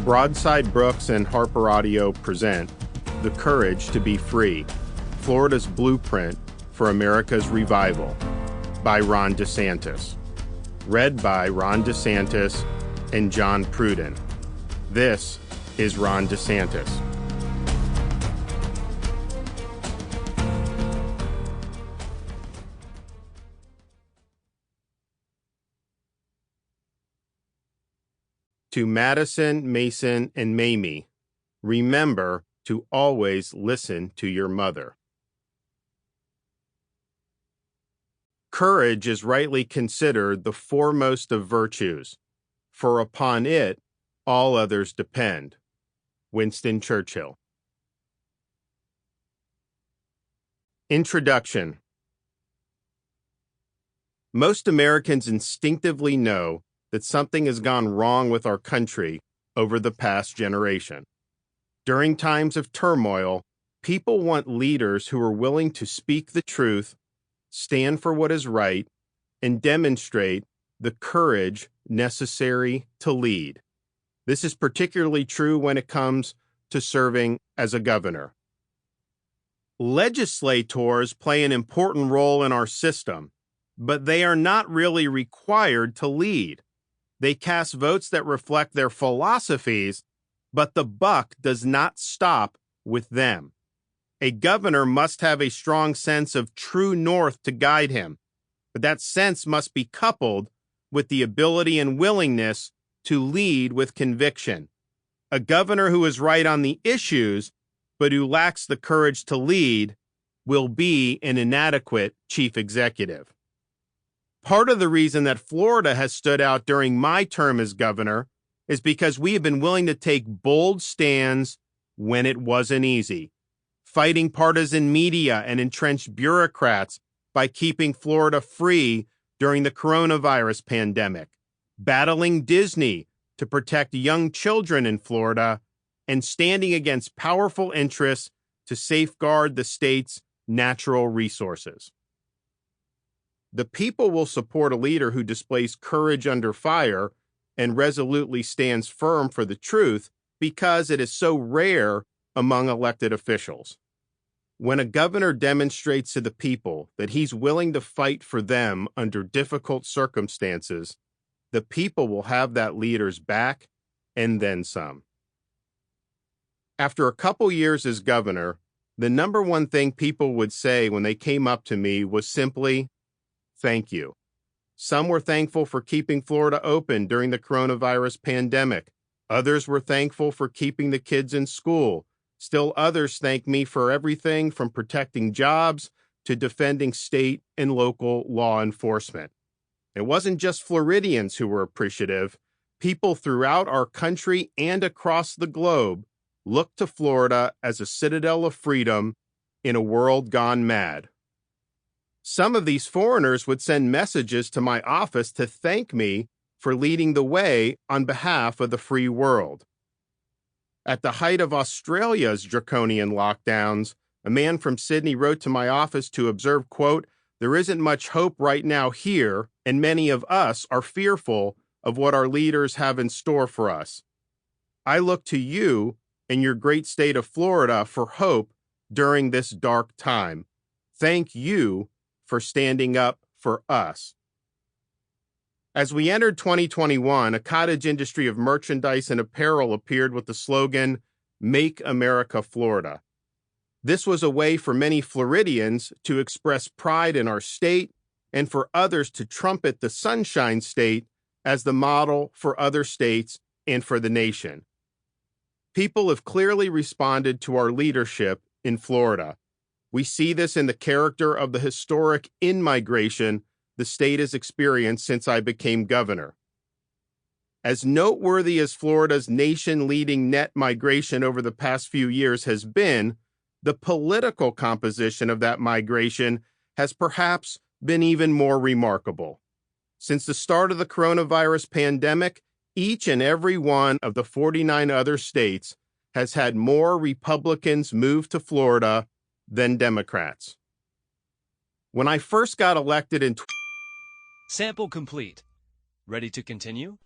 Broadside Brooks and HarperAudio present The Courage to Be Free, Florida's Blueprint for America's Revival by Ron DeSantis. Read by Ron DeSantis and John Pruden. This is Ron DeSantis. To Madison, Mason, and Mamie, remember to always listen to your mother. Courage is rightly considered the foremost of virtues, for upon it all others depend. Winston Churchill. Introduction. Most Americans instinctively know that something has gone wrong with our country over the past generation. During times of turmoil, people want leaders who are willing to speak the truth, stand for what is right, and demonstrate the courage necessary to lead. This is particularly true when it comes to serving as a governor. Legislators play an important role in our system, but they are not really required to lead. They cast votes that reflect their philosophies, but the buck does not stop with them. A governor must have a strong sense of true north to guide him, but that sense must be coupled with the ability and willingness to lead with conviction. A governor who is right on the issues, but who lacks the courage to lead, will be an inadequate chief executive. Part of the reason that Florida has stood out during my term as governor is because we have been willing to take bold stands when it wasn't easy, fighting partisan media and entrenched bureaucrats by keeping Florida free during the coronavirus pandemic, battling Disney to protect young children in Florida, and standing against powerful interests to safeguard the state's natural resources. The people will support a leader who displays courage under fire and resolutely stands firm for the truth because it is so rare among elected officials. When a governor demonstrates to the people that he's willing to fight for them under difficult circumstances, the people will have that leader's back and then some. After a couple years as governor, the number one thing people would say when they came up to me was simply, "Thank you." Some were thankful for keeping Florida open during the coronavirus pandemic. Others were thankful for keeping the kids in school. Still others thanked me for everything from protecting jobs to defending state and local law enforcement. It wasn't just Floridians who were appreciative. People throughout our country and across the globe looked to Florida as a citadel of freedom in a world gone mad. Some of these foreigners would send messages to my office to thank me for leading the way on behalf of the free world. At the height of Australia's draconian lockdowns, a man from Sydney wrote to my office to observe, quote, "There isn't much hope right now here, and many of us are fearful of what our leaders have in store for us. I look to you and your great state of Florida for hope during this dark time. Thank you for standing up for us." As we entered 2021, a cottage industry of merchandise and apparel appeared with the slogan, "Make America Florida." This was a way for many Floridians to express pride in our state and for others to trumpet the Sunshine State as the model for other states and for the nation. People have clearly responded to our leadership in Florida. We see this in the character of the historic in-migration the state has experienced since I became governor. As noteworthy as Florida's nation-leading net migration over the past few years has been, the political composition of that migration has perhaps been even more remarkable. Since the start of the coronavirus pandemic, each and every one of the 49 other states has had more Republicans move to Florida than Democrats. When I first got elected in Sample complete. Ready to continue?